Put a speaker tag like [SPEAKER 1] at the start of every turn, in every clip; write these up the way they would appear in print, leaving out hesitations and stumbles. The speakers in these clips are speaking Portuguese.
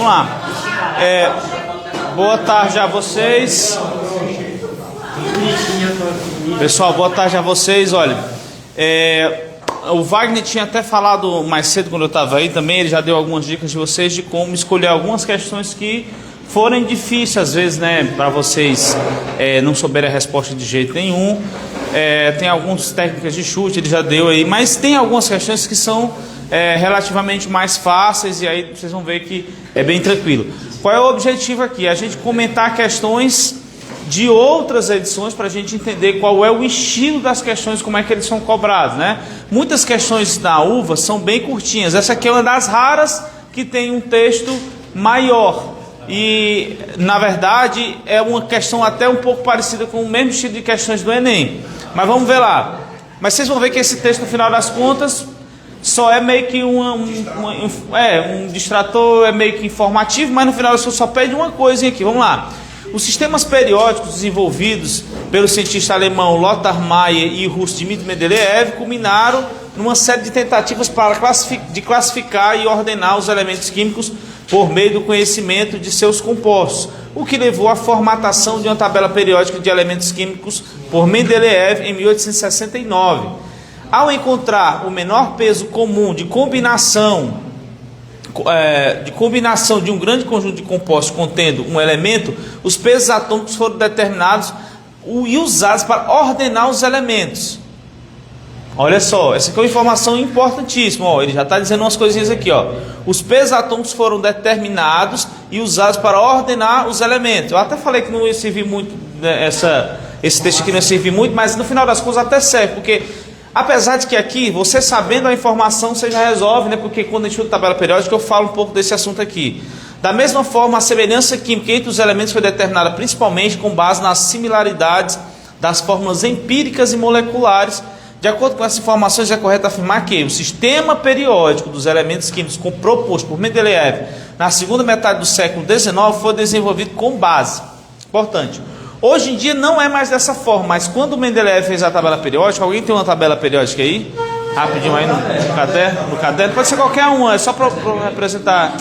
[SPEAKER 1] Vamos lá. Boa tarde a vocês. Pessoal, boa tarde a vocês. Olha, o Wagner tinha até falado mais cedo quando eu estava aí também. Ele já deu algumas dicas de vocês de como escolher algumas questões que forem difíceis às vezes, né, para vocês não souberem a resposta de jeito nenhum. Tem algumas técnicas de chute, ele já deu aí, mas tem algumas questões que são relativamente mais fáceis, e aí vocês vão ver que é bem tranquilo. Qual é o objetivo aqui? A gente comentar questões de outras edições para a gente entender qual é o estilo das questões, como é que eles são cobrados, né? Muitas questões da UVA são bem curtinhas. Essa aqui é uma das raras que tem um texto maior. E, na verdade, é uma questão até um pouco parecida com o mesmo estilo de questões do Enem. Mas vamos ver lá. Mas vocês vão ver que esse texto, no final das contas, só é meio que um distrator, é meio que informativo, mas no final das contas só pede uma coisinha aqui. Vamos lá. Os sistemas periódicos desenvolvidos pelo cientista alemão Lothar Meyer e Russ Dmitry Mendeleev culminaram numa série de tentativas para classificar e ordenar os elementos químicos por meio do conhecimento de seus compostos, o que levou à formatação de uma tabela periódica de elementos químicos por Mendeleev em 1869. Ao encontrar o menor peso comum de combinação de um grande conjunto de compostos contendo um elemento, os pesos atômicos foram determinados e usados para ordenar os elementos. Olha só, essa aqui é uma informação importantíssima. Ó, ele já está dizendo umas coisinhas aqui. Ó. Os pesos atômicos foram determinados e usados para ordenar os elementos. Eu até falei que não ia servir muito, né, esse texto aqui não ia servir muito, mas no final das contas até serve, porque apesar de que aqui, você sabendo a informação, você já resolve, né? Porque quando a gente estuda tabela periódica, eu falo um pouco desse assunto aqui. Da mesma forma, a semelhança química entre os elementos foi determinada principalmente com base nas similaridades das fórmulas empíricas e moleculares. De acordo com essas informações, é correto afirmar que o sistema periódico dos elementos químicos proposto por Mendeleev na segunda metade do século XIX foi desenvolvido com base. Importante. Hoje em dia não é mais dessa forma, mas quando o Mendeleev fez a tabela periódica, alguém tem uma tabela periódica aí? Rapidinho aí no caderno, pode ser qualquer uma, é só para representar.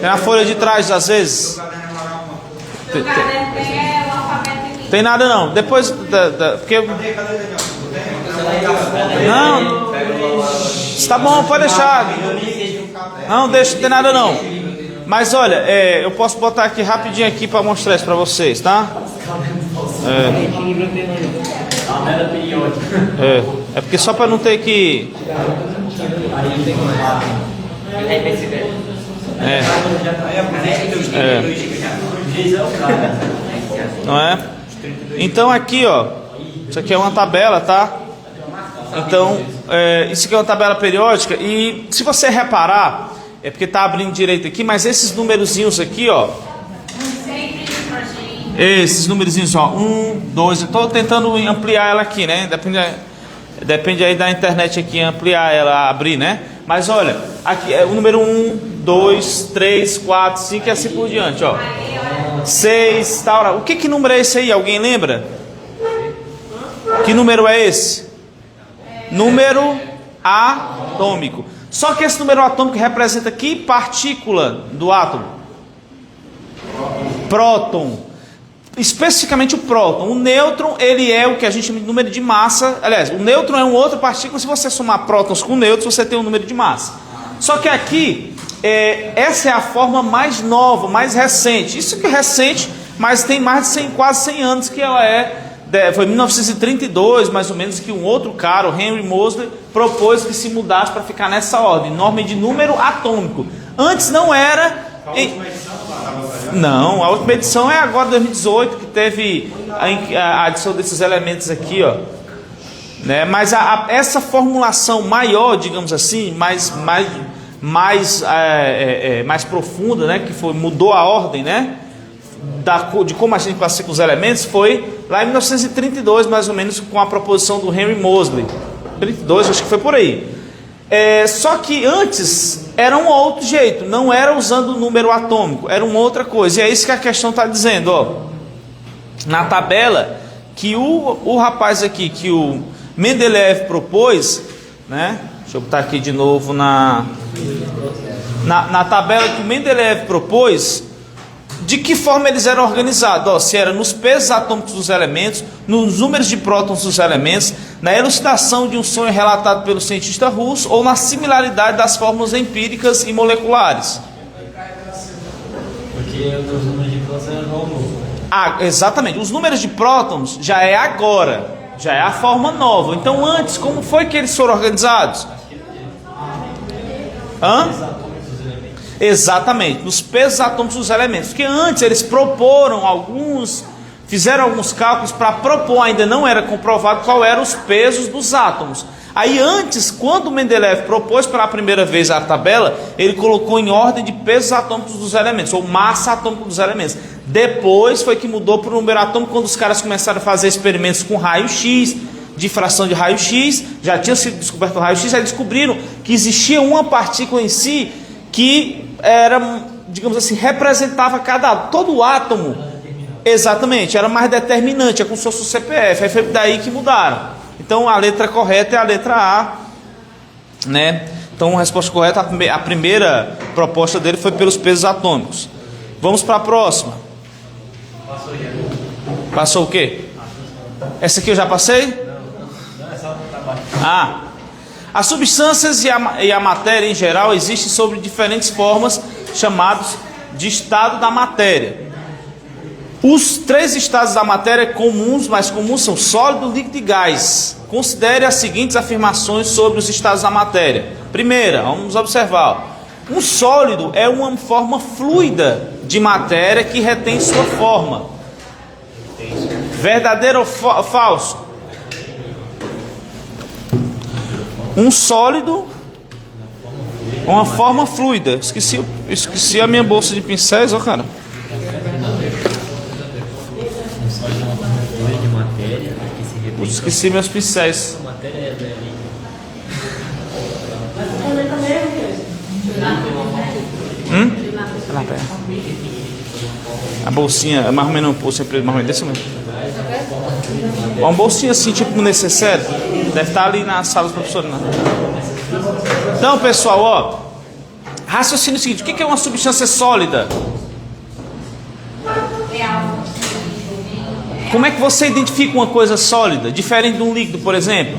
[SPEAKER 1] Tem na folha de trás, às vezes. Tem nada não, depois porque... Não, está bom, pode deixar. Não, deixa, não tem nada não. Mas olha, eu posso botar aqui rapidinho aqui para mostrar isso para vocês, tá? É porque só para não ter que... Não é? Então aqui, ó, isso aqui é uma tabela, tá? Então, isso aqui é uma tabela periódica. E se você reparar, é porque está abrindo direito aqui, mas esses numerozinhos aqui, ó, esses numerozinhos, ó, 1, 2, eu estou tentando ampliar ela aqui, né? Depende aí da internet aqui, ampliar ela, abrir, né? Mas olha, aqui é o número 1, 2, 3, 4, 5 e assim por diante, ó. 6, tal. O que número é esse aí? Alguém lembra? Que número é esse? Número atômico. Só que esse número atômico representa que partícula do átomo? Próton. Especificamente o próton. O nêutron, ele é o que a gente chama de número de massa. Aliás, o nêutron é uma outra partícula. Se você somar prótons com nêutrons, você tem um número de massa. Só que aqui, essa é a forma mais nova, mais recente. Isso que é recente, mas tem mais de 100, quase 100 anos que ela foi em 1932, mais ou menos, que um outro cara, o Henry Moseley, propôs que se mudasse para ficar nessa ordem, norma de número atômico. Antes não era... Não, a última edição é agora, 2018, que teve a adição desses elementos aqui, ó. Né? Mas essa formulação maior, digamos assim, mais profunda, né? Que mudou a ordem, né? De como a gente classifica os elementos, foi lá em 1932, mais ou menos, com a proposição do Henry Moseley. 32, acho que foi por aí. Só que antes era um outro jeito, não era usando o número atômico, era uma outra coisa. E é isso que a questão está dizendo, ó. Na tabela que o rapaz aqui, que o Mendeleev propôs, né? Deixa eu botar aqui de novo Na tabela que o Mendeleev propôs, de que forma eles eram organizados? Ó, se era nos pesos atômicos dos elementos, nos números de prótons dos elementos, na elucidação de um sonho relatado pelo cientista russo ou na similaridade das fórmulas empíricas e moleculares.
[SPEAKER 2] Porque os números de prótons eram novo.
[SPEAKER 1] Ah, exatamente. Os números de prótons já é agora, já é a forma nova. Então antes, como foi que eles foram organizados? Hã? Exatamente, nos pesos atômicos dos elementos. Porque antes eles fizeram alguns cálculos para propor, ainda não era comprovado qual eram os pesos dos átomos. Aí antes, quando Mendeleev propôs pela primeira vez a tabela, ele colocou em ordem de pesos atômicos dos elementos, ou massa atômica dos elementos. Depois foi que mudou para o número atômico, quando os caras começaram a fazer experimentos com raio-x, difração de raio-x, já tinha sido descoberto o raio-x, aí descobriram que existia uma partícula em si que era, digamos assim, representava todo átomo. Exatamente, era mais determinante, é como se fosse o CPF. Aí foi daí que mudaram. Então a letra correta é a letra A, né? Então a resposta correta, a primeira proposta dele foi pelos pesos atômicos. Vamos para a próxima. Passou o quê? Essa aqui eu já passei? Ah, as substâncias e a matéria em geral existem sob diferentes formas, chamados de estado da matéria. Os 3 estados da matéria mais comuns são sólido, líquido e gás. Considere as seguintes afirmações sobre os estados da matéria. Primeira, vamos observar. Um sólido é uma forma fluida de matéria que retém sua forma. Verdadeiro ou falso? Um sólido é uma forma fluida. Esqueci a minha bolsa de pincéis, ó, cara. Esqueci meus pincéis. A bolsinha é mais ou menos mais ou menos desse mesmo. Uma bolsinha assim, tipo um necessário. Deve estar ali na sala dos professores, né? Então, pessoal, ó, raciocínio seguinte: o que é uma substância sólida? Como é que você identifica uma coisa sólida, diferente de um líquido, por exemplo?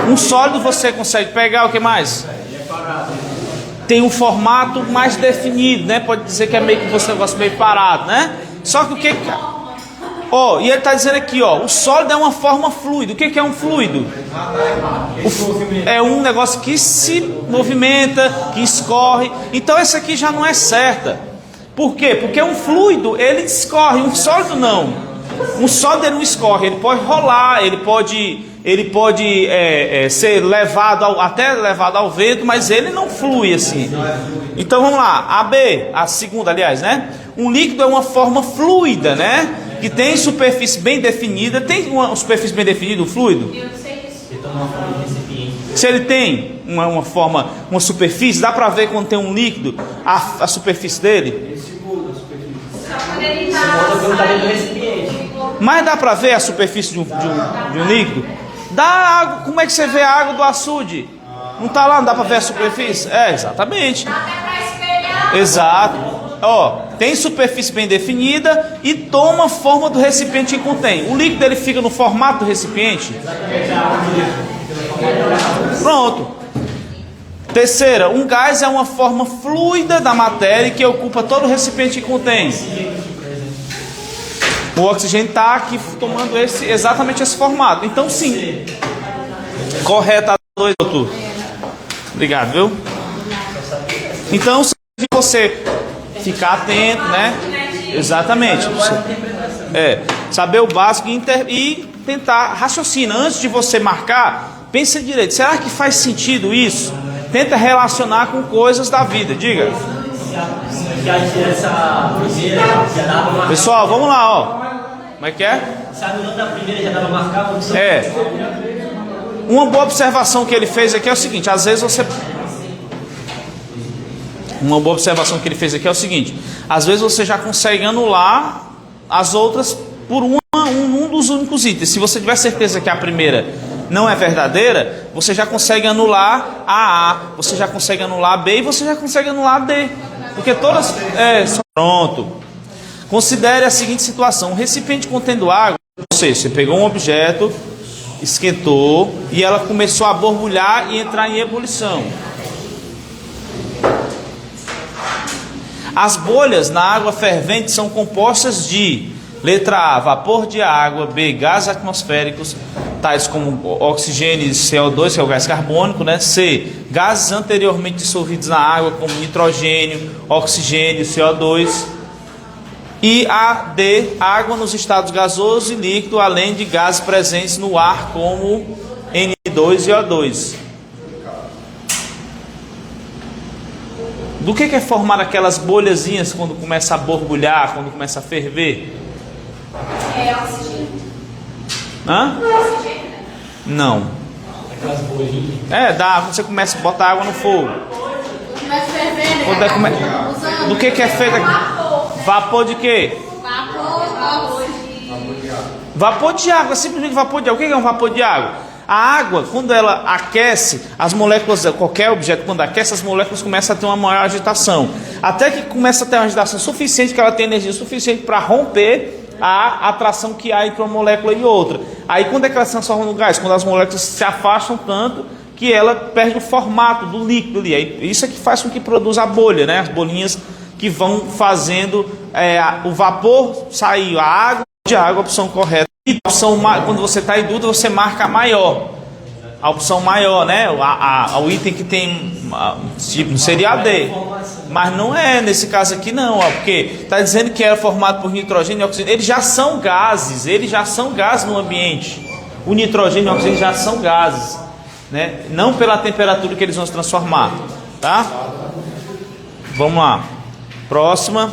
[SPEAKER 1] Um sólido você consegue pegar, o que mais? Tem um formato mais definido, né? Pode dizer que é meio que você gosta meio parado, né? Só que o que... Ó, e ele está dizendo aqui, ó, o sólido é uma forma fluida. O que é um fluido? É um negócio que se movimenta, que escorre. Então essa aqui já não é certa. Por quê? Porque um fluido, ele escorre, um sólido não. Um sólido ele não escorre, ele pode rolar, ele pode ser até levado ao vento, mas ele não flui assim. Então vamos lá, a B, a segunda, aliás, né? Um líquido é uma forma fluida, né? Que tem superfície bem definida. Tem uma superfície bem definida, o fluido? Eu não sei isso. Se ele tem uma superfície, dá para ver quando tem um líquido, a superfície dele? Mas dá para ver a superfície de um líquido? Dá água, como é que você vê a água do açude? Não está lá, não dá para ver a superfície? É, exatamente. Exato. Ó, tem superfície bem definida e toma forma do recipiente que contém. O líquido ele fica no formato do recipiente. Pronto. Terceira, um gás é uma forma fluida da matéria que ocupa todo o recipiente que contém. O oxigênio está aqui tomando exatamente esse formato. Então sim. Correto, doutor. Obrigado, viu? Então, se você ficar atento, né? Exatamente. Saber o básico e tentar raciocinar. Antes de você marcar, pense direito. Será que faz sentido isso? Tenta relacionar com coisas da vida. Diga. Pessoal, vamos lá, ó. Como é que é? Uma boa observação que ele fez aqui é o seguinte: às vezes você... Uma boa observação que ele fez aqui é o seguinte: às vezes você já consegue anular as outras por um dos únicos itens. Se você tiver certeza que a primeira não é verdadeira, você já consegue anular a A, você já consegue anular a B e você já consegue anular a D. Porque todas... Pronto. Considere a seguinte situação. Um recipiente contendo água, ou seja, você pegou um objeto, esquentou e ela começou a borbulhar e entrar em ebulição. As bolhas na água fervente são compostas de: letra A, vapor de água; B, gases atmosféricos, tais como oxigênio e CO2, que é o gás carbônico, né? C, gases anteriormente dissolvidos na água, como nitrogênio, oxigênio, CO2. E a D, água nos estados gasoso e líquido, além de gases presentes no ar, como N2 e O2. Do que é formar aquelas bolhazinhas quando começa a borbulhar, quando começa a ferver?
[SPEAKER 3] É oxigênio.
[SPEAKER 1] Hã?
[SPEAKER 3] Oxigênio, né?
[SPEAKER 1] Não.
[SPEAKER 2] Aquelas bolinhas.
[SPEAKER 1] Dá, quando você começa a botar água no fogo.
[SPEAKER 3] Começa a ferver, né?
[SPEAKER 1] Quando do que é feito?
[SPEAKER 3] Vapor.
[SPEAKER 1] Vapor de quê?
[SPEAKER 3] Vapor
[SPEAKER 1] Vapor de água, simplesmente vapor de água. O que é um vapor de água? A água, quando ela aquece, as moléculas, qualquer objeto, quando aquece, as moléculas começam a ter uma maior agitação. Até que começa a ter uma agitação suficiente, que ela tem energia suficiente para romper a atração que há entre uma molécula e outra. Aí quando é que ela se transforma no gás? Quando as moléculas se afastam tanto que ela perde o formato do líquido ali. Isso é que faz com que produza a bolha, né? As bolinhas que vão fazendo o vapor sair, a água de água, a opção correta. E a opção, quando você está em dúvida, você marca a maior. A opção maior, né? O item que tem, tipo, seria a D. Mas não é nesse caso aqui não, porque está dizendo que era formado por nitrogênio e oxigênio. Eles já são gases no ambiente. O nitrogênio e o oxigênio já são gases, né? Não pela temperatura que eles vão se transformar, tá? Vamos lá. Próxima.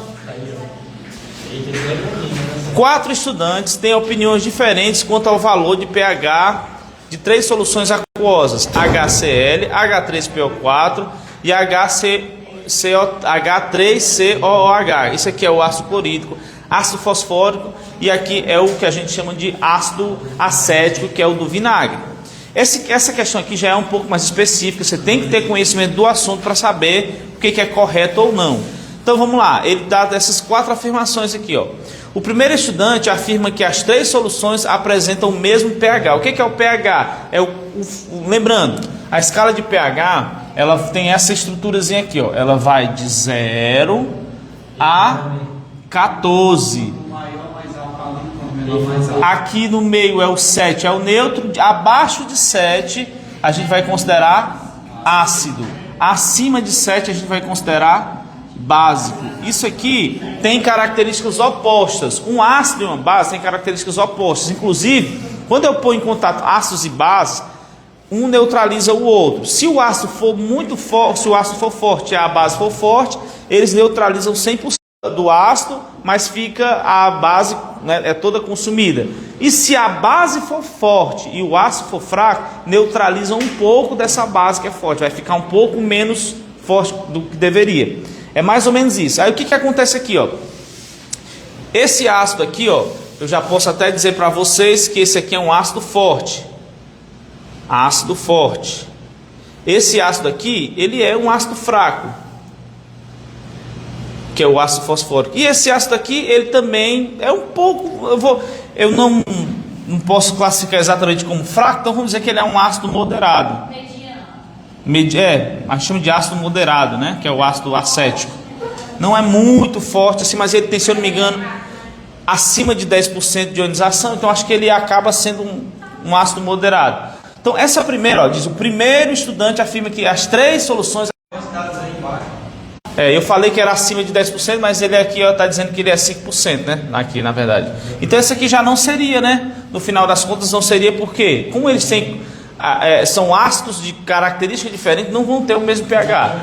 [SPEAKER 1] 4 estudantes têm opiniões diferentes quanto ao valor de pH de 3 soluções aquosas: HCl, H3PO4 e H3COOH. Isso aqui é o ácido clorídrico, ácido fosfórico, e aqui é o que a gente chama de ácido acético, que é o do vinagre. Essa questão aqui já é um pouco mais específica, você tem que ter conhecimento do assunto para saber o que é correto ou não. Então vamos lá, ele dá essas 4 afirmações aqui, ó. O primeiro estudante afirma que as 3 soluções apresentam o mesmo pH. O que é o pH? Lembrando, a escala de pH, ela tem essa estruturazinha aqui, ó. Ela vai de 0 a 14. Aqui no meio é o 7, é o neutro. Abaixo de 7 a gente vai considerar ácido. Acima de 7 a gente vai considerar básico. Isso aqui tem características opostas. Um ácido e uma base têm características opostas. Inclusive, quando eu ponho em contato ácidos e bases, um neutraliza o outro. Se o ácido for muito forte, se o ácido for forte e a base for forte, eles neutralizam 100% do ácido, mas fica a base, né, é toda consumida. E se a base for forte e o ácido for fraco, neutraliza um pouco dessa base que é forte, vai ficar um pouco menos forte do que deveria. É mais ou menos isso. Aí o que acontece aqui, ó? Esse ácido aqui, ó, eu já posso até dizer para vocês que esse aqui é um ácido forte. Ácido forte. Esse ácido aqui, ele é um ácido fraco, que é o ácido fosfórico. E esse ácido aqui, ele também é um pouco... Eu não posso classificar exatamente como fraco, então vamos dizer que ele é um ácido moderado. A gente chama de ácido moderado, né? Que é o ácido acético. Não é muito forte assim, mas ele tem, se eu não me engano, acima de 10% de ionização. Então acho que ele acaba sendo um ácido moderado. Então essa primeira, ó, diz: o primeiro estudante afirma que as 3 soluções... eu falei que era acima de 10%, mas ele aqui está dizendo que ele é 5%, né? Aqui, na verdade. Então esse aqui já não seria, né? No final das contas não seria, porque como eles têm... são ácidos de características diferentes, não vão ter o mesmo pH.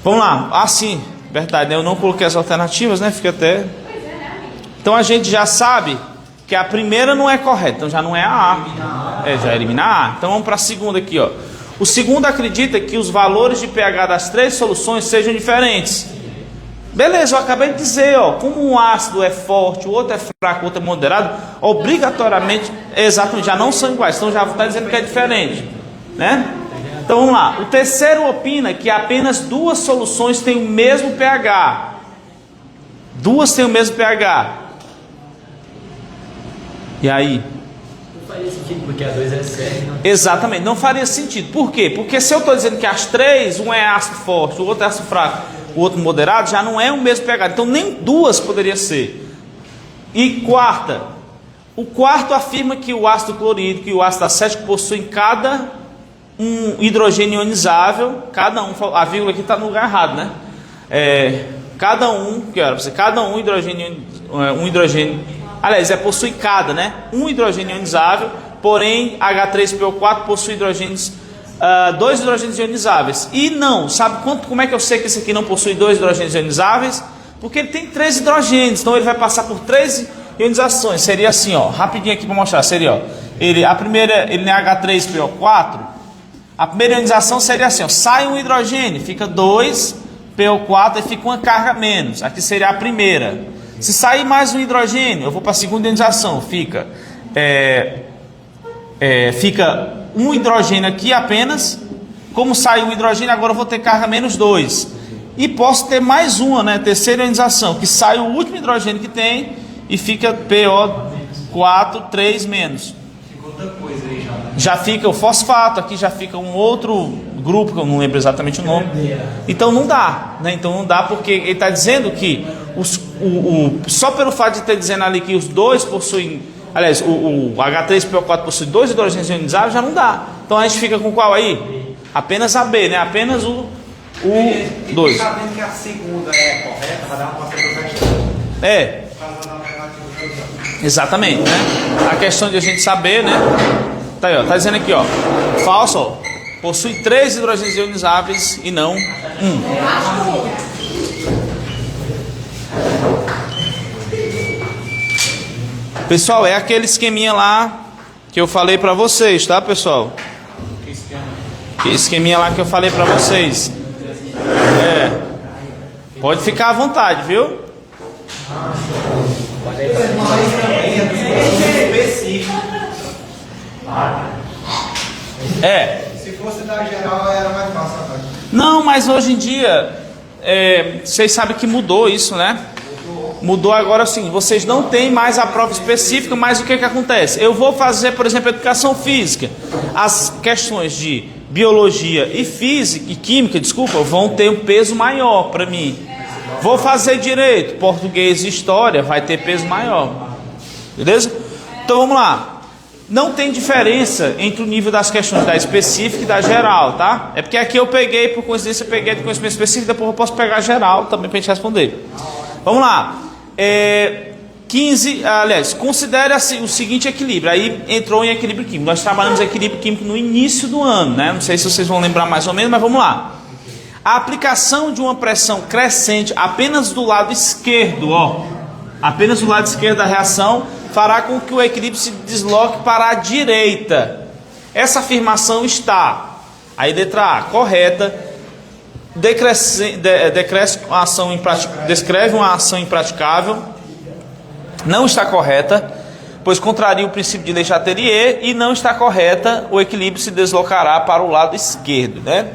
[SPEAKER 1] Vamos lá. Sim, verdade, né? Eu não coloquei as alternativas, né? Fica até... Então a gente já sabe que a primeira não é correta, então já não é a A. Já elimina a A. Então vamos para a segunda aqui, ó. O segundo acredita que os valores de pH das 3 soluções sejam diferentes. Beleza, eu acabei de dizer, ó, como um ácido é forte, o outro é fraco, o outro é moderado, obrigatoriamente, exatamente, já não são iguais, então já está dizendo que é diferente, né? Então vamos lá, o terceiro opina que apenas duas soluções têm o mesmo pH. Duas têm o mesmo pH. E aí?
[SPEAKER 2] Não faria sentido, porque a 2 é séria, não?
[SPEAKER 1] Exatamente, não faria sentido. Por quê? Porque se eu estou dizendo que as três, um é ácido forte, o outro é ácido fraco, o outro moderado, já não é o mesmo pH. Então nem duas poderia ser. E quarta, o quarto afirma que o ácido clorídrico e o ácido acético possuem cada um hidrogênio ionizável, cada um, a vírgula aqui está no lugar errado, né? Cada um hidrogênio, aliás, possui cada, né? Um hidrogênio ionizável, porém H3PO4 possui dois hidrogênios ionizáveis. E não, sabe como é que eu sei que esse aqui não possui dois hidrogênios ionizáveis? Porque ele tem 3 hidrogênios, então ele vai passar por 3 ionizações. Seria assim, ó, rapidinho aqui para mostrar, seria, ó, a primeira, ele é H3PO4, a primeira ionização seria assim, ó, sai um hidrogênio, fica 2 PO4 e fica uma carga menos. Aqui seria a primeira. Se sair mais um hidrogênio, eu vou para a segunda ionização, fica um hidrogênio aqui apenas. Como sai um hidrogênio, agora eu vou ter carga menos 2. E posso ter mais uma, né, terceira ionização, que sai o último hidrogênio que tem e fica PO4 3 menos.
[SPEAKER 2] Ficou outra coisa aí já.
[SPEAKER 1] Já fica o fosfato, aqui já fica um outro grupo, que eu não lembro exatamente o nome. Então não dá, né? Então não dá, porque ele está dizendo que só pelo fato de estar dizendo ali que os dois possuem, aliás, o H3PO4 possui 2 hidrogênios ionizáveis, já não dá. Então a gente fica com qual aí? Apenas a B, né? Apenas o 2.
[SPEAKER 4] Sabendo que a segunda é correta, vai dar uma possibilidade.
[SPEAKER 1] Exatamente, né? A questão de a gente saber, né? Tá aí, ó, tá dizendo aqui, ó, falso, ó, possui 3 hidrogênios ionizáveis e não 1. Pessoal, é aquele esqueminha lá que eu falei pra vocês, tá, pessoal? Que esqueminha lá que eu falei pra vocês. Pode ficar à vontade, viu?
[SPEAKER 4] Se fosse da geral era mais fácil.
[SPEAKER 1] Não, mas hoje em dia vocês sabem que mudou isso, né? Mudou agora assim, vocês não têm mais a prova específica, mas o que acontece? Eu vou fazer, por exemplo, educação física. As questões de biologia e física e química, vão ter um peso maior para mim. Vou fazer direito, português e história, vai ter peso maior. Beleza? Então vamos lá. Não tem diferença entre o nível das questões da específica e da geral, tá? É porque aqui eu peguei, por coincidência, eu peguei de conhecimento específico, depois eu posso pegar geral também para a gente responder. Vamos lá. 15, aliás, considere assim, o seguinte equilíbrio. Aí entrou em equilíbrio químico. Nós trabalhamos equilíbrio químico no início do ano, né? Não sei se vocês vão lembrar mais ou menos, mas vamos lá. A aplicação de uma pressão crescente apenas do lado esquerdo, ó, apenas do lado esquerdo da reação, fará com que o equilíbrio se desloque para a direita. Essa afirmação está, aí letra A, correta. Descreve uma ação impraticável. Não está correta, pois contraria o princípio de Le Chatelier. E não está correta, o equilíbrio se deslocará para o lado esquerdo, né?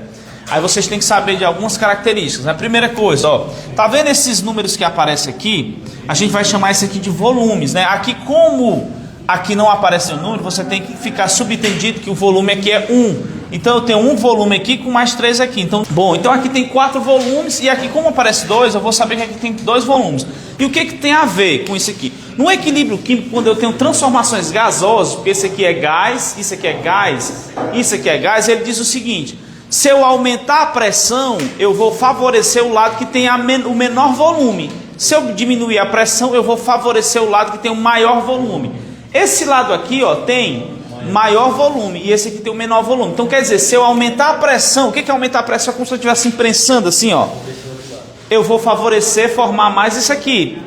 [SPEAKER 1] Aí vocês têm que saber de algumas características. A primeira coisa, ó, tá vendo esses números que aparecem aqui? A gente vai chamar isso aqui de volumes, né? Aqui, como aqui não aparece o número, você tem que ficar subentendido que o volume aqui é 1. Então eu tenho um volume aqui com mais 3 aqui. Então aqui tem 4 volumes e aqui, como aparece 2, eu vou saber que aqui tem 2 volumes. E o que tem a ver com isso aqui? No equilíbrio químico, quando eu tenho transformações gasosas, porque esse aqui é gás, isso aqui é gás, isso aqui é gás, ele diz o seguinte: se eu aumentar a pressão, eu vou favorecer o lado que tem o menor volume. Se eu diminuir a pressão, eu vou favorecer o lado que tem o maior volume. Esse lado aqui, ó, tem maior volume e esse aqui tem o menor volume. Então quer dizer, se eu aumentar a pressão, o que é aumentar a pressão? É como se eu estivesse imprensando assim, ó. Eu vou favorecer formar mais isso aqui.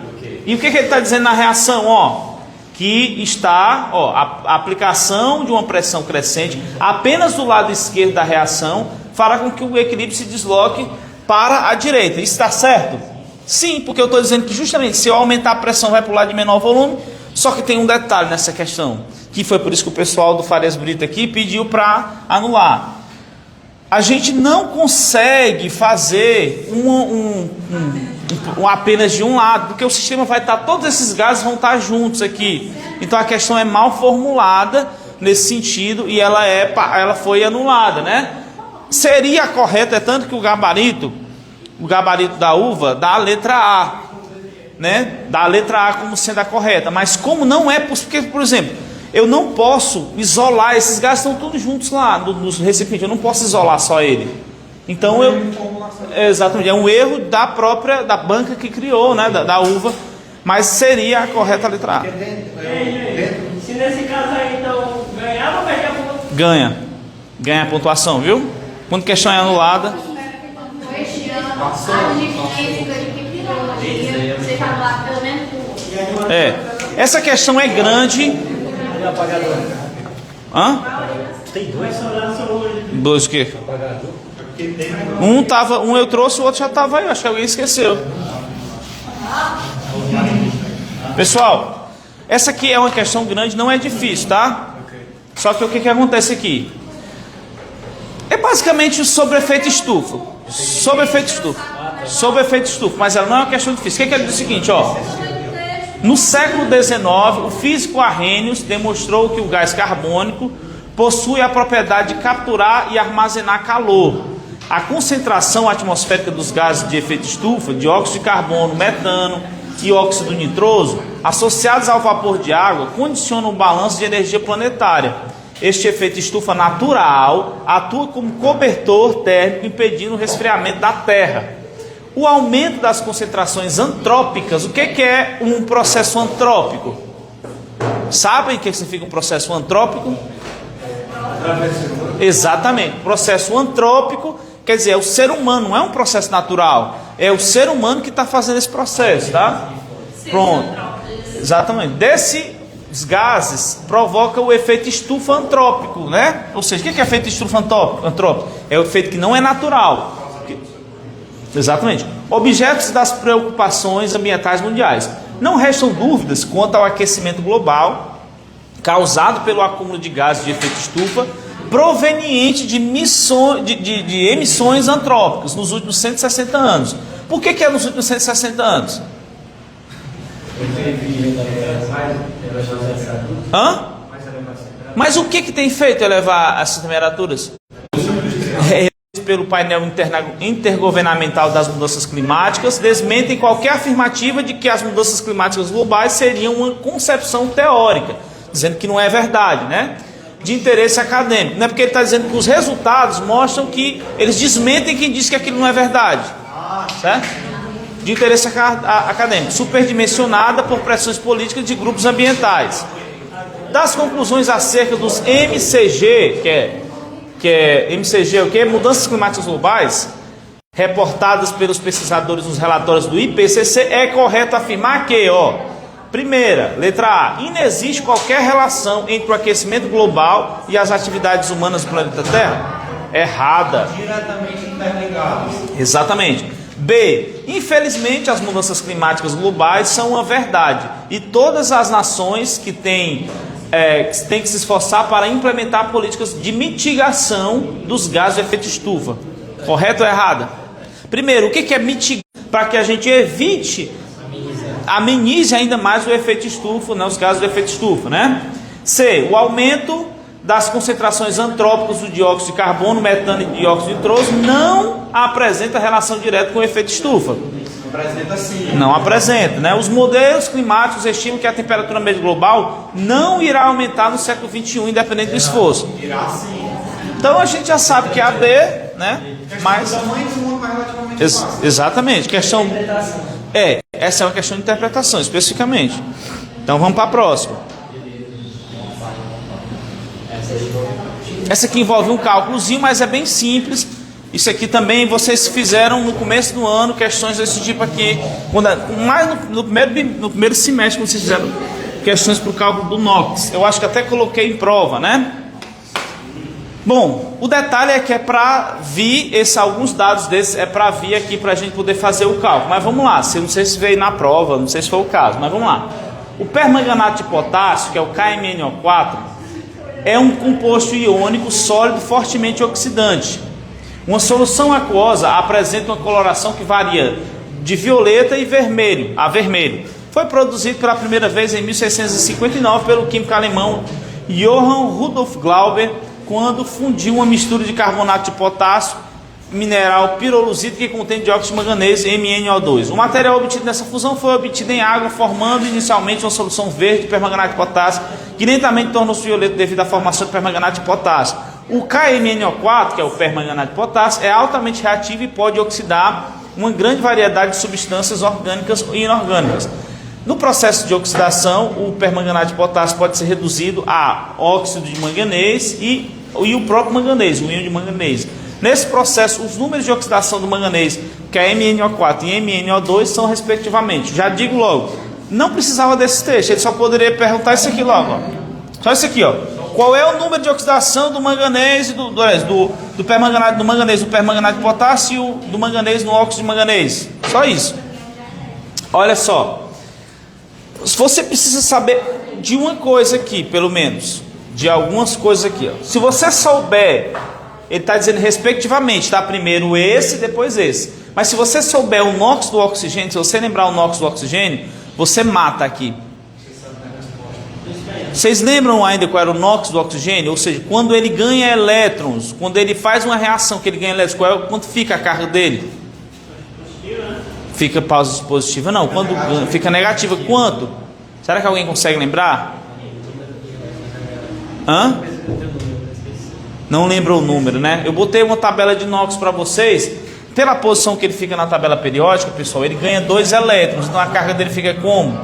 [SPEAKER 1] E o que ele está dizendo na reação, ó? Que está, ó, a aplicação de uma pressão crescente apenas do lado esquerdo da reação fará com que o equilíbrio se desloque para a direita. Isso está certo? Sim, porque eu estou dizendo que justamente se eu aumentar a pressão vai para o lado de menor volume, só que tem um detalhe nessa questão, que foi por isso que o pessoal do Farias Brito aqui pediu para anular. A gente não consegue fazer apenas de um lado, porque o sistema vai estar, todos esses gases vão estar juntos aqui. Então a questão é mal formulada nesse sentido e ela foi anulada, né? Seria correto, é tanto que o gabarito da uva dá a letra A, né? Dá a letra A como sendo a correta, mas como não é possível, porque, por exemplo, eu não posso isolar, esses gases estão todos juntos lá nos recipientes, eu não posso isolar só ele. Então exatamente, é um erro da banca que criou, né? Da uva, mas seria a correta a letra A.
[SPEAKER 5] Se nesse caso aí, então, ganhar ou perder a pontuação?
[SPEAKER 1] Ganha a pontuação, viu? Quando a questão é anulada.
[SPEAKER 3] Este ano, a diligência que pirologia, você vai lá pelo menos duas.
[SPEAKER 1] Essa questão é grande.
[SPEAKER 2] E o apagador?
[SPEAKER 1] Hã?
[SPEAKER 2] Tem dois?
[SPEAKER 1] Dois o quê?
[SPEAKER 2] Apagador?
[SPEAKER 1] Um eu trouxe, o outro já estava aí, acho que alguém esqueceu. Pessoal, essa aqui é uma questão grande, não é difícil, tá? Só que o que acontece aqui? É basicamente sobre efeito estufa. Sobre efeito estufa, mas ela não é uma questão difícil. O que ele diz o seguinte, ó. No século XIX, o físico Arrhenius demonstrou que o gás carbônico possui a propriedade de capturar e armazenar calor. A concentração atmosférica dos gases de efeito estufa, dióxido de carbono, metano e óxido nitroso, associados ao vapor de água, condicionam o balanço de energia planetária. Este efeito estufa natural atua como cobertor térmico, impedindo o resfriamento da Terra. O aumento das concentrações antrópicas, o que é um processo antrópico? Sabem o que significa um processo antrópico? Exatamente, processo antrópico quer dizer, é o ser humano, não é um processo natural, é o ser humano que está fazendo esse processo, tá? Pronto, exatamente, desses gases provoca o efeito estufa antrópico, né? Ou seja, o que é efeito estufa antrópico? É o efeito que não é natural. Exatamente. Objetos das preocupações ambientais mundiais. Não restam dúvidas quanto ao aquecimento global causado pelo acúmulo de gases de efeito estufa proveniente de emissões antrópicas nos últimos 160 anos. Por que é nos últimos 160 anos? Hã? Mas o que tem feito elevar essas temperaturas? Pelo painel intergovernamental das mudanças climáticas, desmentem qualquer afirmativa de que as mudanças climáticas globais seriam uma concepção teórica, dizendo que não é verdade, né? De interesse acadêmico. Não é porque ele está dizendo que os resultados mostram que eles desmentem quem diz que aquilo não é verdade, certo? De interesse acadêmico, superdimensionada por pressões políticas de grupos ambientais. Das conclusões acerca dos MCG, que é MCG, o que é mudanças climáticas globais, reportadas pelos pesquisadores nos relatórios do IPCC, é correto afirmar que, primeira, letra A, inexiste qualquer relação entre o aquecimento global e as atividades humanas do planeta Terra? Errada.
[SPEAKER 4] Diretamente interligados.
[SPEAKER 1] Exatamente. B, infelizmente as mudanças climáticas globais são uma verdade e todas as nações que têm que se esforçar para implementar políticas de mitigação dos gases de efeito estufa. Correto ou errada? Primeiro, o que é mitigar? Para que a gente evite, amenize ainda mais o efeito estufa, né, os gases do efeito estufa, né? C, o aumento das concentrações antrópicas do dióxido de carbono, metano e dióxido de nitroso não apresenta relação direta com o efeito estufa.
[SPEAKER 4] Apresenta sim.
[SPEAKER 1] Não apresenta, né? Os modelos climáticos estimam que a temperatura média global não irá aumentar no século XXI, independente do esforço.
[SPEAKER 4] Irá sim.
[SPEAKER 1] Então a gente já sabe que é a B, né? Mas exatamente, questão essa é uma questão de interpretação especificamente. Então vamos para a próxima. Essa aqui envolve um cálculozinho, mas é bem simples. Isso aqui também vocês fizeram no começo do ano, questões desse tipo aqui, no primeiro semestre, quando vocês fizeram questões para o cálculo do NOx. Eu acho que até coloquei em prova, né? Bom, o detalhe é que é para vir, alguns dados desses é para vir aqui para a gente poder fazer o cálculo. Mas vamos lá, não sei se veio na prova, não sei se foi o caso, mas vamos lá. O permanganato de potássio, que é o KMnO4, é um composto iônico sólido fortemente oxidante. Uma solução aquosa apresenta uma coloração que varia de violeta e vermelho a vermelho. Foi produzido pela primeira vez em 1659 pelo químico alemão Johann Rudolf Glauber, quando fundiu uma mistura de carbonato de potássio, mineral piroluzito que contém dióxido de manganês e MnO2. O material obtido nessa fusão foi obtido em água, formando inicialmente uma solução verde de permanganato de potássio, que lentamente tornou-se violeta devido à formação de permanganato de potássio. O KMnO4, que é o permanganato de potássio, é altamente reativo e pode oxidar uma grande variedade de substâncias orgânicas e inorgânicas. No processo de oxidação, o permanganato de potássio pode ser reduzido a óxido de manganês e o próprio manganês, o íon de manganês. Nesse processo, os números de oxidação do manganês, que é MnO4 e MnO2, são respectivamente. Já digo logo, não precisava desse texto, ele só poderia perguntar isso aqui logo. Ó. Só isso aqui, ó. Qual é o número de oxidação do manganês e do permanganato, do manganês, do permanganato de potássio e do manganês no óxido de manganês? Só isso. Olha só. Você precisa saber de uma coisa aqui, pelo menos. De algumas coisas aqui. Ó. Se você souber, ele está dizendo respectivamente, tá? Primeiro esse, depois esse. Mas se você souber o NOx do oxigênio, se você lembrar o NOx do oxigênio, você mata aqui. Vocês lembram ainda qual era o NOx do oxigênio? Ou seja, quando ele ganha elétrons, quando ele faz uma reação que ele ganha elétrons, quanto fica a carga dele? Fica positiva? Não. Quando fica negativa, quanto? Será que alguém consegue lembrar? Hã? Não lembra o número, né? Eu botei uma tabela de NOx para vocês. Pela posição que ele fica na tabela periódica, pessoal, ele ganha 2 elétrons. Então a carga dele fica como?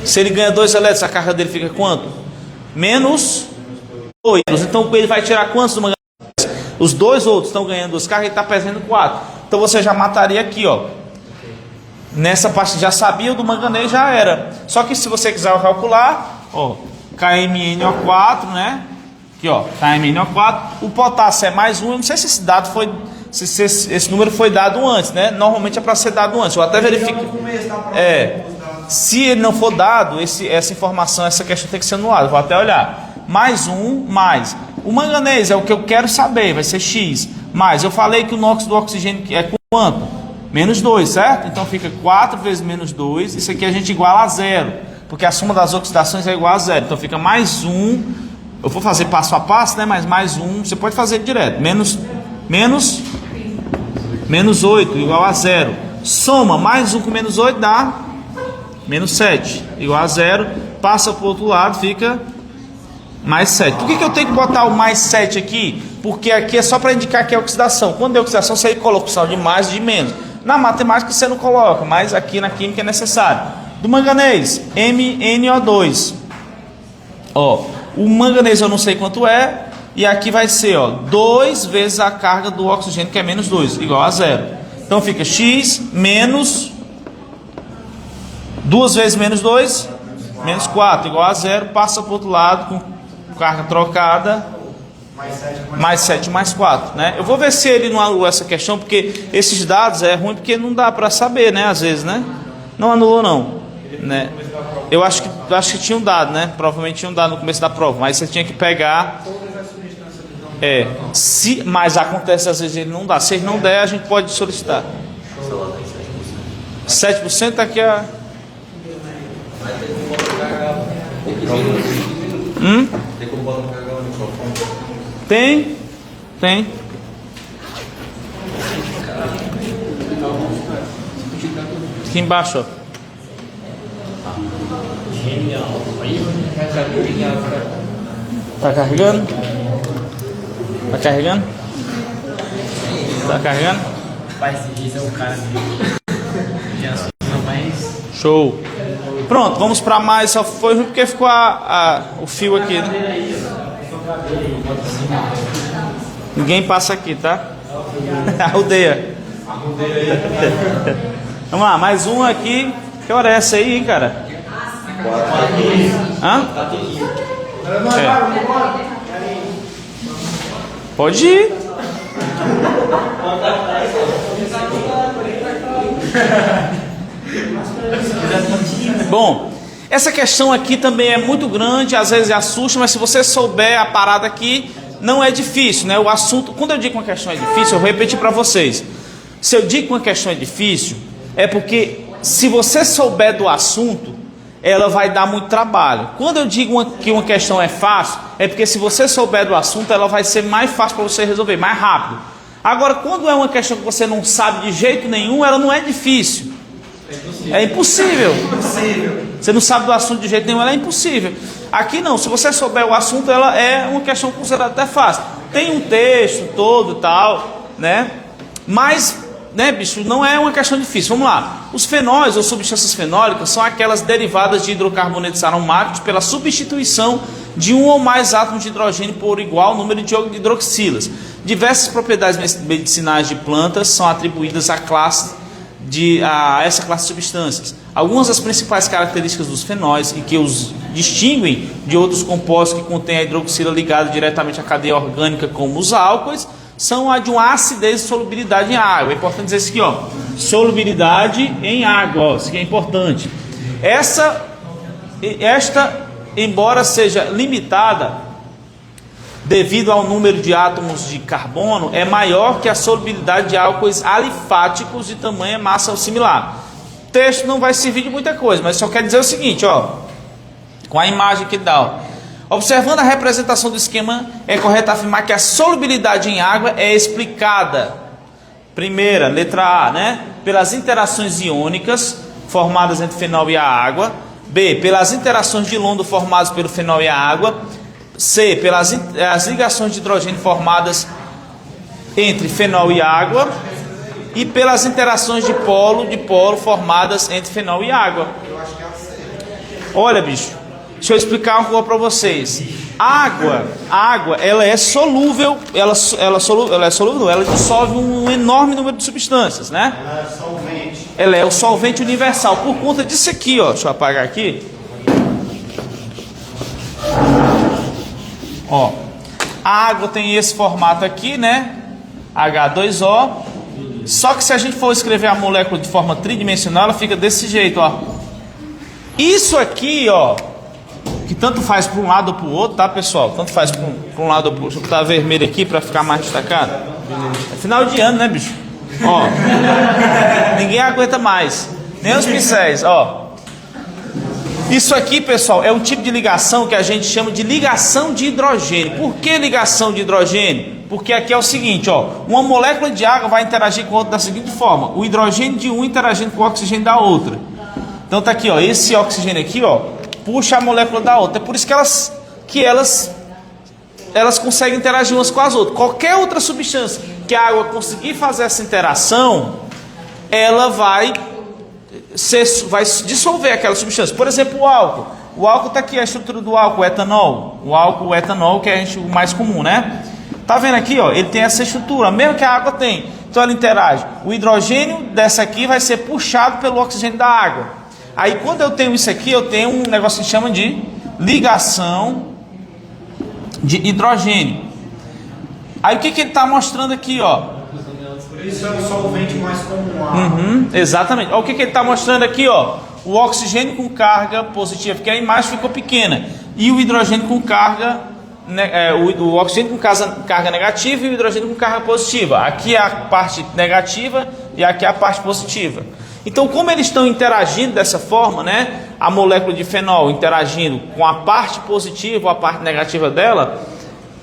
[SPEAKER 1] Se ele ganha 2 elétrons, a carga dele fica quanto? Menos 2. Então ele vai tirar quantos do manganês? Os dois outros estão ganhando 2 cargas e está perdendo 4. Então você já mataria aqui, ó. Nessa parte já sabia, o do manganês já era. Só que se você quiser calcular, ó, KMnO4, né? Aqui, ó, KMnO4. O potássio é mais 1. Eu não sei se esse dado foi, se esse número foi dado antes, né? Normalmente é para ser dado antes. Eu até verifico. Se ele não for dado, essa informação, essa questão tem que ser anulada. Vou até olhar. Mais 1, mais. O manganês é o que eu quero saber, vai ser X. Mas eu falei que o NOx do oxigênio é quanto? Menos 2, certo? Então fica 4 vezes menos 2. Isso aqui a gente iguala a 0. Porque a soma das oxidações é igual a 0. Então fica mais 1. Eu vou fazer passo a passo, né? Mas mais 1. Você pode fazer direto. Menos 8 igual a 0. Soma mais 1 com menos 8 dá menos 7 igual a 0. Passa para o outro lado, fica mais 7. Por que eu tenho que botar o mais 7 aqui? Porque aqui é só para indicar que é oxidação. Quando é oxidação, você coloca opção de mais e de menos. Na matemática você não coloca, mas aqui na química é necessário. Do manganês, MnO2. Ó, o manganês eu não sei quanto é. E aqui vai ser, ó, 2 vezes a carga do oxigênio, que é menos 2, igual a 0. Então fica X menos 2 vezes menos 2, menos 4, igual a 0. Passa para o outro lado com carga trocada. Mais 7 mais 4, né? Eu vou ver se ele não anulou essa questão, porque esses dados é ruim, porque não dá para saber, né? Às vezes, né? Não anulou, não, né? Eu acho que tinha um dado, né? Provavelmente tinha um dado no começo da prova, mas você tinha que pegar. Mas acontece às vezes ele não dá. Se ele não der, a gente pode solicitar. 7% aqui a.
[SPEAKER 4] Tem como botar no carregador no microfone?
[SPEAKER 1] Tem. Aqui embaixo, ó. Tá carregando? Tá carregando? Tá carregando?
[SPEAKER 5] Vai se dizer o cara mais.
[SPEAKER 1] Show. Pronto, vamos para mais. Só foi ruim porque ficou o fio aqui, né? Ninguém passa aqui, tá? Arrudeia. Vamos lá, mais um aqui. Que hora é essa aí, hein, cara? Hã? Pode ir. Bom, essa questão aqui também é muito grande, às vezes assusta, mas se você souber a parada aqui, não é difícil, né? O assunto, quando eu digo que uma questão é difícil, eu vou repetir para vocês. Se eu digo que uma questão é difícil, é porque se você souber do assunto, ela vai dar muito trabalho. Quando eu digo que uma questão é fácil, é porque se você souber do assunto, ela vai ser mais fácil para você resolver, mais rápido. Agora, quando é uma questão que você não sabe de jeito nenhum, ela não é difícil. É impossível. Você não sabe do assunto de jeito nenhum, ela é impossível. Aqui não, se você souber o assunto, ela é uma questão considerada até fácil. Tem um texto todo e tal, né? Mas, né, bicho, não é uma questão difícil. Vamos lá. Os fenóis ou substâncias fenólicas são aquelas derivadas de hidrocarbonetos aromáticos pela substituição de um ou mais átomos de hidrogênio por igual número de hidroxilas. Diversas propriedades medicinais de plantas são atribuídas a essa classe de substâncias. Algumas das principais características dos fenóis e que os distinguem de outros compostos que contêm a hidroxila ligada diretamente à cadeia orgânica, como os álcoois, são a de uma acidez e solubilidade em água. É importante dizer isso aqui, ó. Solubilidade em água, ó, isso aqui é importante. Esta, embora seja limitada devido ao número de átomos de carbono, é maior que a solubilidade de álcoois alifáticos de tamanho e massa similar. O texto não vai servir de muita coisa, mas só quer dizer o seguinte, ó, com a imagem que dá, ó. Observando a representação do esquema, é correto afirmar que a solubilidade em água é explicada, primeira, letra A, né, pelas interações iônicas formadas entre fenol e a água. B, pelas interações de London formadas pelo fenol e a água. C, pelas as ligações de hidrogênio formadas entre fenol e água. E pelas interações de polo formadas entre fenol e água. Olha, bicho, deixa eu explicar uma coisa para vocês. A água, ela é solúvel, ela dissolve um enorme número de substâncias, né?
[SPEAKER 4] Ela é solvente.
[SPEAKER 1] Ela é o solvente universal. Por conta disso aqui, ó, deixa eu apagar aqui. Ó, a água tem esse formato aqui, né? H2O. Só que se a gente for escrever a molécula de forma tridimensional, ela fica desse jeito, ó. Isso aqui, ó, que tanto faz para um lado ou para o outro, tá, pessoal? Tanto faz para um lado ou para o outro. Deixa eu botar vermelho aqui para ficar mais destacado. É final de ano, né, bicho? Ó, ninguém aguenta mais, nem os pincéis, ó. Isso aqui, pessoal, é um tipo de ligação que a gente chama de ligação de hidrogênio. Por que ligação de hidrogênio? Porque aqui é o seguinte, ó, uma molécula de água vai interagir com a outra da seguinte forma: o hidrogênio de um interagindo com o oxigênio da outra. Então tá aqui, ó, esse oxigênio aqui, ó, puxa a molécula da outra. É por isso que elas conseguem interagir umas com as outras. Qualquer outra substância que a água conseguir fazer essa interação, ela vai dissolver aquela substância. Por exemplo, o álcool. O álcool está aqui, a estrutura do álcool, o etanol. O álcool, o etanol, que é o mais comum, né? Tá vendo aqui, ó? Ele tem essa estrutura, mesmo que a água tem. Então ela interage. O hidrogênio dessa aqui vai ser puxado pelo oxigênio da água. Aí quando eu tenho isso aqui, eu tenho um negócio que chama de ligação de hidrogênio. Aí o que ele está mostrando aqui, ó?
[SPEAKER 4] Isso é o solvente mais comum.
[SPEAKER 1] Exatamente. Olha o que ele está mostrando aqui, ó. O oxigênio com carga positiva, porque a imagem ficou pequena. E o hidrogênio com carga, o oxigênio com carga negativa e o hidrogênio com carga positiva. Aqui é a parte negativa e aqui é a parte positiva. Então, como eles estão interagindo dessa forma, né? A molécula de fenol interagindo com a parte positiva ou a parte negativa dela,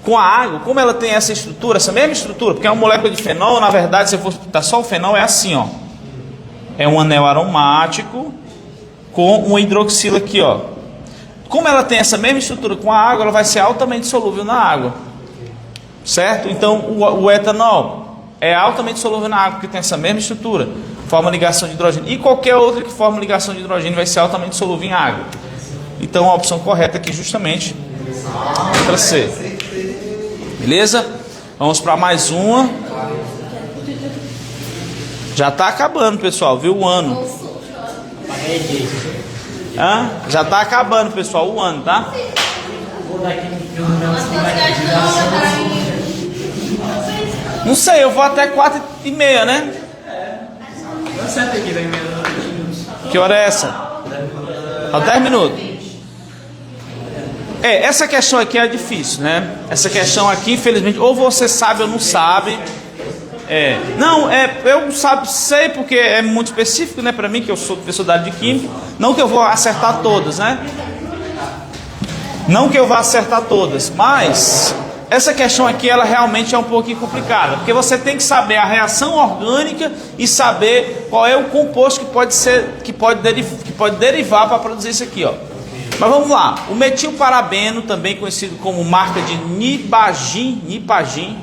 [SPEAKER 1] com a água, como ela tem essa estrutura, essa mesma estrutura, porque é uma molécula de fenol, na verdade, se eu for botar só o fenol, é assim, ó. É um anel aromático com uma hidroxila aqui, ó. Como ela tem essa mesma estrutura com a água, ela vai ser altamente solúvel na água. Certo? Então, o etanol é altamente solúvel na água, porque tem essa mesma estrutura, forma ligação de hidrogênio. E qualquer outra que forma ligação de hidrogênio vai ser altamente solúvel em água. Então, a opção correta aqui, justamente, é a letra C. Beleza? Vamos para mais uma. Já está acabando, pessoal, viu? O ano. Já está acabando, pessoal, o ano, tá? Não sei, eu vou até 4h30, né?
[SPEAKER 2] Dá certo aqui, daqui
[SPEAKER 1] Que hora é essa? Há 10 minutos. Essa questão aqui é difícil, né? Essa questão aqui, infelizmente, ou você sabe ou não sabe. Eu sei porque é muito específico, né? Para mim, que eu sou professor da área de Química. Não que eu vou acertar todas, né? Não que eu vá acertar todas, mas essa questão aqui, ela realmente é um pouquinho complicada, porque você tem que saber a reação orgânica e saber qual é o composto que pode derivar para produzir isso aqui, ó. Mas vamos lá, o metilparabeno, também conhecido como marca de Nipagin,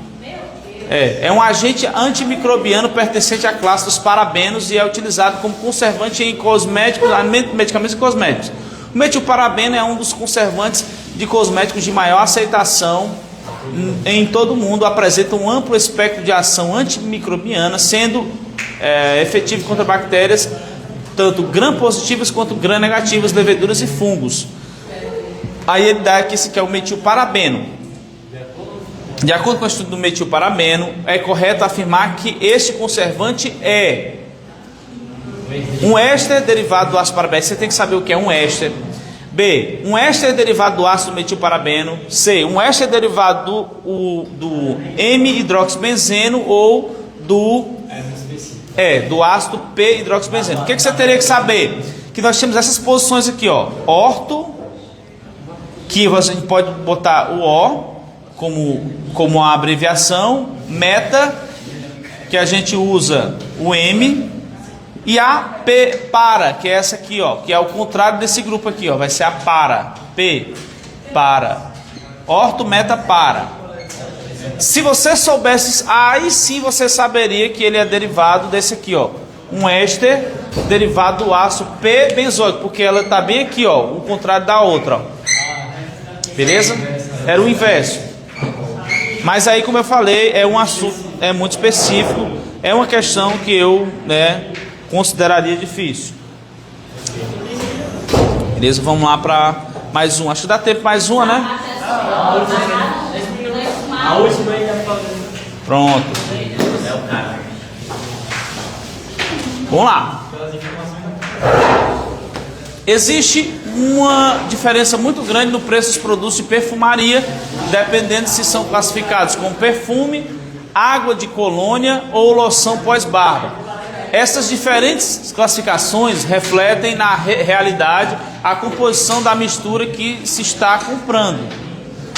[SPEAKER 1] é um agente antimicrobiano pertencente à classe dos parabenos e é utilizado como conservante em cosméticos, medicamentos e cosméticos. O metilparabeno é um dos conservantes de cosméticos de maior aceitação em todo o mundo, apresenta um amplo espectro de ação antimicrobiana, sendo efetivo contra bactérias, tanto gram-positivas quanto gram-negativas, leveduras e fungos. Aí ele dá aqui esse que é o metilparabeno. De acordo com o estudo do metilparabeno, é correto afirmar que este conservante é um éster derivado do ácido parabénico. Você tem que saber o que é um éster. B, um éster derivado do ácido metilparabeno. C, um éster derivado do M-hidroxibenzeno ou do ácido P-hidroxibenzeno. O que você teria que saber? Que nós temos essas posições aqui, ó. Orto, que a gente pode botar o O como uma abreviação. Meta, que a gente usa o M. E a P, para, que é essa aqui, ó, que é o contrário desse grupo aqui, ó, vai ser a para. P, para. Orto, meta, para. Se você soubesse, aí sim você saberia que ele é derivado desse aqui, ó, um éster derivado do ácido P-benzoico, porque ela está bem aqui, ó, o contrário da outra, ó. Beleza? Era o inverso. Mas aí, como eu falei, é um assunto, é muito específico, é uma questão que eu, consideraria difícil. Beleza? Vamos lá para mais um. Acho que dá tempo mais uma, né?
[SPEAKER 5] A última ainda.
[SPEAKER 1] Pronto. Vamos lá. Existe uma diferença muito grande no preço dos produtos de perfumaria, dependendo se são classificados como perfume, água de colônia ou loção pós-barba. Essas diferentes classificações refletem na realidade a composição da mistura que se está comprando.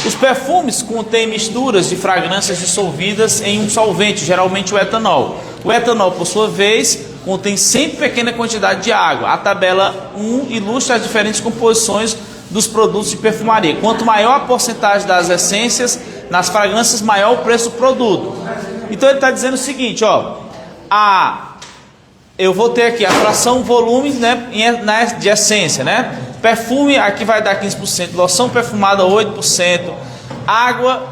[SPEAKER 1] Os perfumes contêm misturas de fragrâncias dissolvidas em um solvente, geralmente o etanol. O etanol, por sua vez, contém sempre pequena quantidade de água. A tabela 1 ilustra as diferentes composições dos produtos de perfumaria. Quanto maior a porcentagem das essências nas fragrâncias, maior o preço do produto. Então ele está dizendo o seguinte, ó, eu vou ter aqui a fração volume, né, de essência, né? Perfume aqui vai dar 15%, loção perfumada 8%, água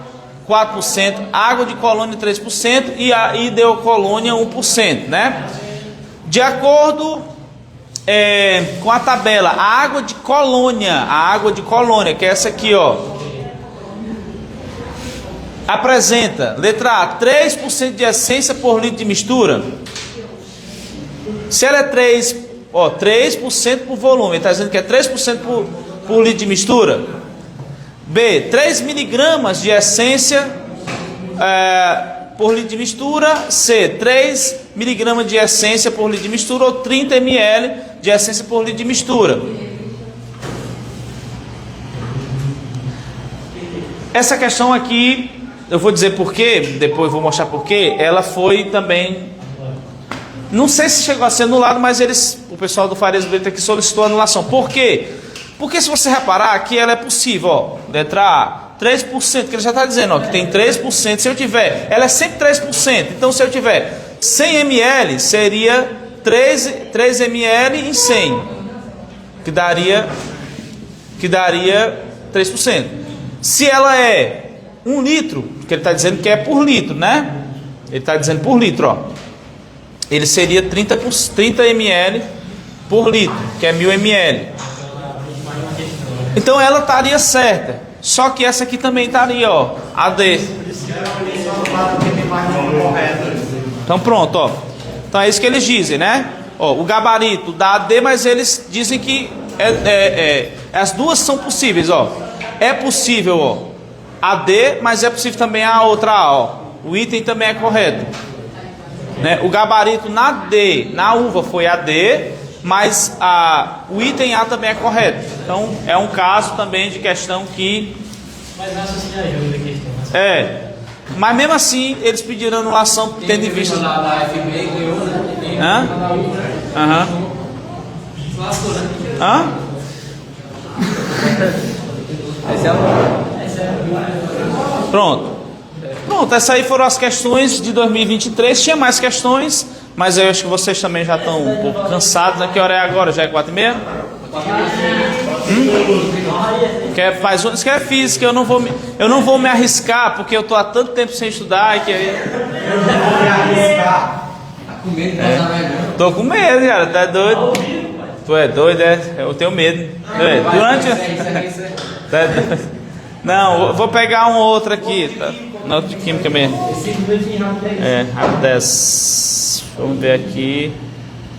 [SPEAKER 1] 4%, água de colônia 3% e a ideocolônia 1%, né? De acordo com a tabela, a água de colônia, que é essa aqui, ó, apresenta, letra A, 3% de essência por litro de mistura. Se ela é 3% por volume, está dizendo que é 3% por litro de mistura. B, 3 miligramas de essência por litro de mistura. C, 3 miligramas de essência por litro de mistura ou 30 ml de essência por litro de mistura. Essa questão aqui, eu vou dizer porquê, depois vou mostrar porquê, ela foi também... Não sei se chegou a ser anulado, mas o pessoal do Farias Brito aqui solicitou a anulação. Por quê? Porque se você reparar, aqui ela é possível, ó, letra A, 3%, que ele já está dizendo, ó, que tem 3%. Se eu tiver, ela é sempre 3%. Então, se eu tiver 100 ml, seria 3 ml em 100, que daria 3%. Se ela é 1 litro, que ele está dizendo que é por litro, né? Ele está dizendo por litro, ó. Ele seria 30 ml por litro, que é 1000 ml. Então ela estaria certa. Só que essa aqui também estaria, ó, a D.
[SPEAKER 4] outro lado tem mais correto.
[SPEAKER 1] Então pronto, ó. Então é isso que eles dizem, né? Ó, o gabarito da AD, mas eles dizem que as duas são possíveis, ó. É possível, ó, AD, mas é possível também a outra A, ó. O item também é correto, né? O gabarito na D, na uva foi AD, mas o item A também é correto. Então é um caso também de questão que...
[SPEAKER 5] Mas raciocínio ajuda a questão.
[SPEAKER 1] Mas mesmo assim, eles pediram anulação tendo em vista...
[SPEAKER 2] Da FB ganhou, né?
[SPEAKER 1] Hã? Aham. Hã? Pronto. Pronto, essas aí foram as questões de 2023. Tinha mais questões, mas eu acho que vocês também já estão um pouco cansados, né? Que hora é agora? Já é 4h30? Quer mais um? Isso que é física, eu não vou me arriscar, porque eu estou há tanto tempo sem estudar e que aí...
[SPEAKER 4] Eu não vou me arriscar.
[SPEAKER 2] Tá com medo de passar vergonha.
[SPEAKER 1] Tô com medo, cara, tá doido? Tu é doido, é? Eu tenho medo. Durante... Tá doido? Não, eu vou pegar um outro aqui, tá? Na outra química mesmo. Rápido 10. Vamos ver aqui.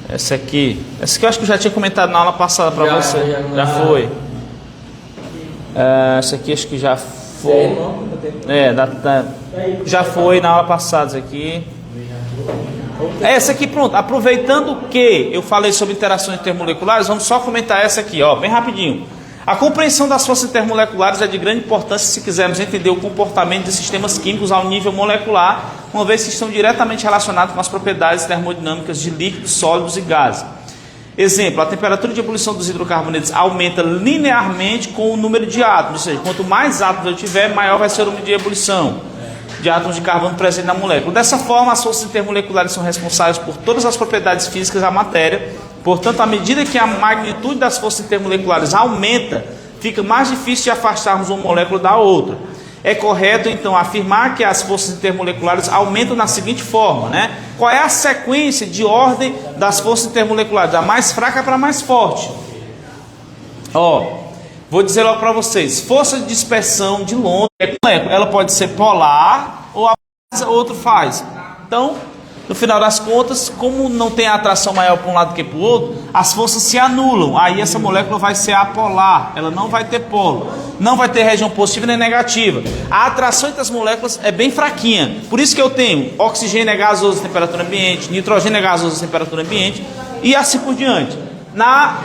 [SPEAKER 1] Essa aqui eu acho que eu já tinha comentado na aula passada pra você. Já foi. Essa aqui acho que já foi. Já foi na aula passada isso aqui. Essa aqui, pronto. Aproveitando que eu falei sobre interações intermoleculares, vamos só comentar essa aqui, ó, bem rapidinho. A compreensão das forças intermoleculares é de grande importância se quisermos entender o comportamento de sistemas químicos ao nível molecular, uma vez que estão diretamente relacionados com as propriedades termodinâmicas de líquidos, sólidos e gases. Exemplo, a temperatura de ebulição dos hidrocarbonetos aumenta linearmente com o número de átomos, ou seja, quanto mais átomos eu tiver, maior vai ser o número de ebulição de átomos de carbono presente na molécula. Dessa forma, as forças intermoleculares são responsáveis por todas as propriedades físicas da matéria. Portanto, à medida que a magnitude das forças intermoleculares aumenta, fica mais difícil de afastarmos uma molécula da outra. É correto, então, afirmar que as forças intermoleculares aumentam da seguinte forma, né? Qual é a sequência de ordem das forças intermoleculares? Da mais fraca para a mais forte. Ó, vou dizer logo para vocês. Força de dispersão de Londres, ela pode ser polar ou a outro faz. Então... no final das contas, como não tem atração maior para um lado que para o outro, as forças se anulam. Aí essa molécula vai ser apolar, ela não vai ter polo, não vai ter região positiva nem negativa. A atração entre as moléculas é bem fraquinha. Por isso que eu tenho oxigênio é gasoso em temperatura ambiente, nitrogênio é gasoso em temperatura ambiente e assim por diante. Na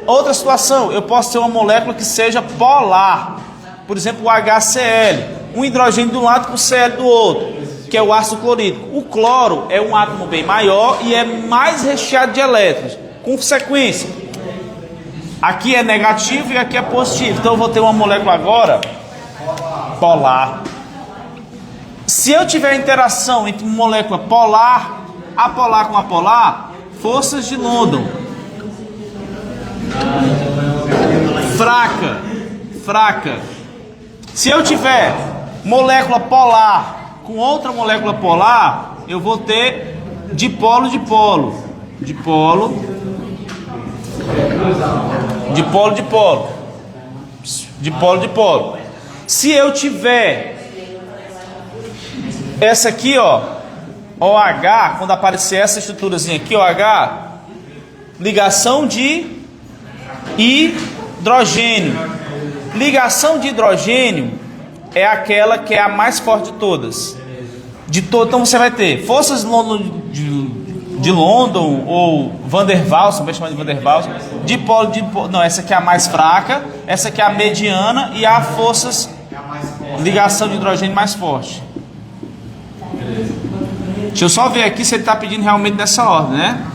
[SPEAKER 1] outra situação, eu posso ter uma molécula que seja polar. Por exemplo, o HCl, um hidrogênio de um lado com o Cl do outro, que é o ácido clorídrico. O cloro é um átomo bem maior e é mais recheado de elétrons. Com sequência, aqui é negativo e aqui é positivo. Então eu vou ter uma molécula agora polar. Se eu tiver interação entre molécula polar, apolar com apolar, forças de London fraca. Se eu tiver molécula polar com outra molécula polar, eu vou ter dipolo. Se eu tiver essa aqui, ó, OH, quando aparecer essa estruturazinha aqui, OH, ligação de hidrogênio. Ligação de hidrogênio é aquela que é a mais forte de todas. Então você vai ter forças de London ou Van der Waals, também chama de Van der Waals, dipolo, não, essa aqui é a mais fraca, essa aqui é a mediana e a forças ligação de hidrogênio mais forte. Deixa eu só ver aqui se ele está pedindo realmente nessa ordem, né?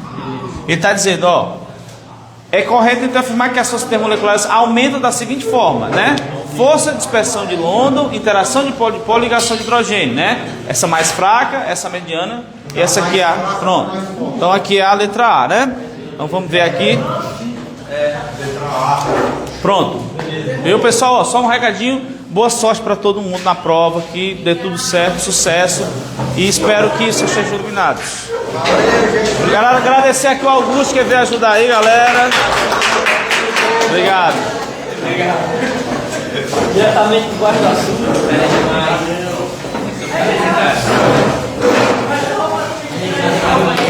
[SPEAKER 1] Ele está dizendo, ó, é correto então afirmar que as forças termoleculares aumentam da seguinte forma, né? Força de dispersão de London, interação de polo, ligação de hidrogênio, né? Essa mais fraca, essa mediana e essa aqui é a... Pronto. Então aqui é a letra A, né? Então vamos ver aqui. Pronto. Viu, pessoal? Ó, só um recadinho. Boa sorte para todo mundo na prova, que dê tudo certo, sucesso. E espero que isso seja iluminado. Galera, agradecer aqui o Augusto que veio ajudar aí, galera. Obrigado.
[SPEAKER 5] Diretamente do Guarda-Sul.